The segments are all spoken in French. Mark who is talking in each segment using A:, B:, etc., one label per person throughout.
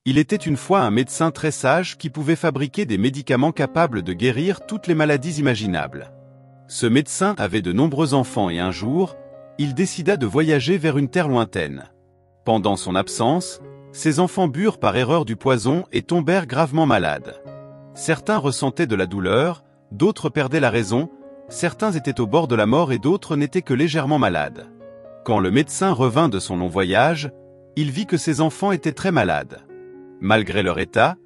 A: Il était une fois un médecin très sage qui pouvait fabriquer des médicaments capables de guérir toutes les maladies imaginables. Ce médecin avait de nombreux enfants et un jour, il décida de voyager vers une terre lointaine. Pendant son absence, ses enfants burent par erreur du poison et tombèrent gravement malades. Certains ressentaient de la douleur, d'autres perdaient la raison, certains étaient au bord de la mort et d'autres n'étaient que légèrement malades. Quand le médecin revint de son long voyage, il vit que ses enfants étaient très malades. Malgré leur état,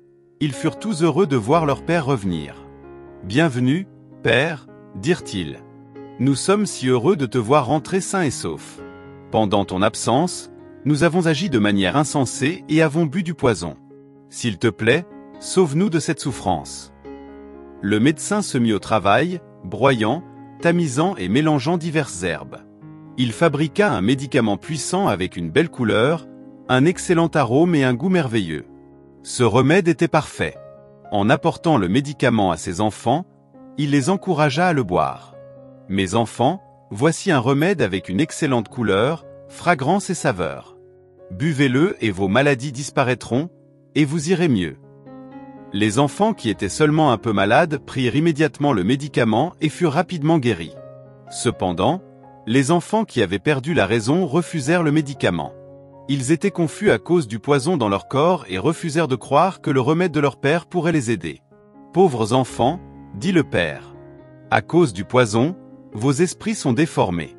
A: ils furent tous heureux de voir leur père revenir. « Bienvenue, père, dirent-ils. Nous sommes si heureux de te voir rentrer sain et sauf. Pendant ton absence, nous avons agi de manière insensée et avons bu du poison. S'il te plaît, sauve-nous de cette souffrance. » Le médecin se mit au travail, broyant, tamisant et mélangeant diverses herbes. Il fabriqua un médicament puissant avec une belle couleur, un excellent arôme et un goût merveilleux. Ce remède était parfait. En apportant le médicament à ses enfants, il les encouragea à le boire. « Mes enfants, voici un remède avec une excellente couleur, fragrance et saveur. Buvez-le et vos maladies disparaîtront, et vous irez mieux. » Les enfants qui étaient seulement un peu malades prirent immédiatement le médicament et furent rapidement guéris. Cependant, les enfants qui avaient perdu la raison refusèrent le médicament. Ils étaient confus à cause du poison dans leur corps et refusèrent de croire que le remède de leur père pourrait les aider. « Pauvres enfants, dit le père. À cause du poison, vos esprits sont déformés.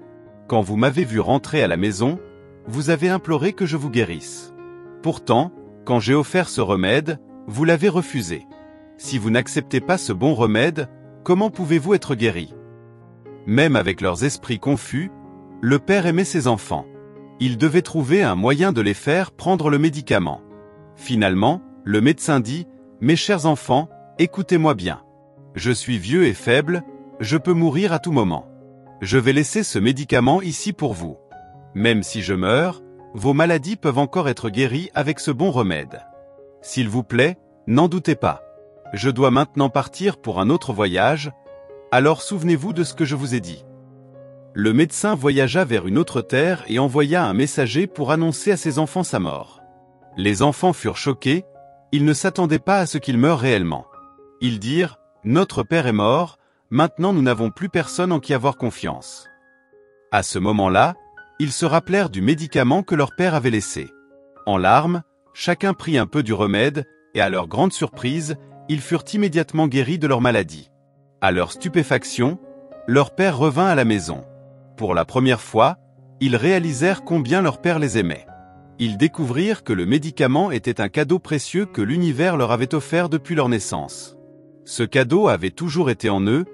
A: Quand vous m'avez vu rentrer à la maison, vous avez imploré que je vous guérisse. Pourtant, quand j'ai offert ce remède, vous l'avez refusé. Si vous n'acceptez pas ce bon remède, comment pouvez-vous être guéris ?» Même avec leurs esprits confus, le père aimait ses enfants. Il devait trouver un moyen de les faire prendre le médicament. Finalement, le médecin dit « Mes chers enfants, écoutez-moi bien. Je suis vieux et faible, je peux mourir à tout moment. Je vais laisser ce médicament ici pour vous. Même si je meurs, vos maladies peuvent encore être guéries avec ce bon remède. S'il vous plaît, n'en doutez pas. Je dois maintenant partir pour un autre voyage, alors souvenez-vous de ce que je vous ai dit. » Le médecin voyagea vers une autre terre et envoya un messager pour annoncer à ses enfants sa mort. Les enfants furent choqués, ils ne s'attendaient pas à ce qu'il meure réellement. Ils dirent « Notre père est mort, maintenant nous n'avons plus personne en qui avoir confiance. » À ce moment-là, ils se rappelèrent du médicament que leur père avait laissé. En larmes, chacun prit un peu du remède, et à leur grande surprise, ils furent immédiatement guéris de leur maladie. À leur stupéfaction, leur père revint à la maison. Pour la première fois, ils réalisèrent combien leur père les aimait. Ils découvrirent que le médicament était un cadeau précieux que l'univers leur avait offert depuis leur naissance. Ce cadeau avait toujours été en eux,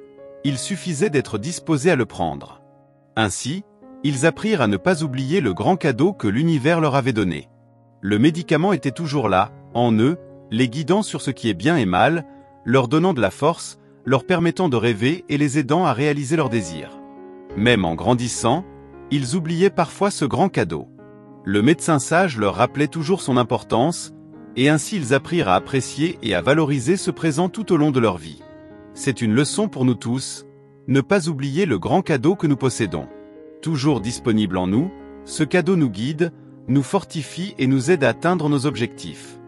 A: il suffisait d'être disposé à le prendre. Ainsi, ils apprirent à ne pas oublier le grand cadeau que l'univers leur avait donné. Le médicament était toujours là, en eux, les guidant sur ce qui est bien et mal, leur donnant de la force, leur permettant de rêver et les aidant à réaliser leurs désirs. Même en grandissant, ils oubliaient parfois ce grand cadeau. Le médecin sage leur rappelait toujours son importance, et ainsi ils apprirent à apprécier et à valoriser ce présent tout au long de leur vie. C'est une leçon pour nous tous, ne pas oublier le grand cadeau que nous possédons. Toujours disponible en nous, ce cadeau nous guide, nous fortifie et nous aide à atteindre nos objectifs.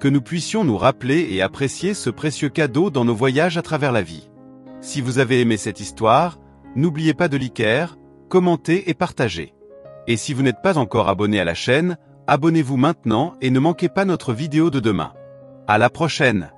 A: Que nous puissions nous rappeler et apprécier ce précieux cadeau dans nos voyages à travers la vie. Si vous avez aimé cette histoire, n'oubliez pas de liker, commenter et partager. Et si vous n'êtes pas encore abonné à la chaîne, abonnez-vous maintenant et ne manquez pas notre vidéo de demain. À la prochaine!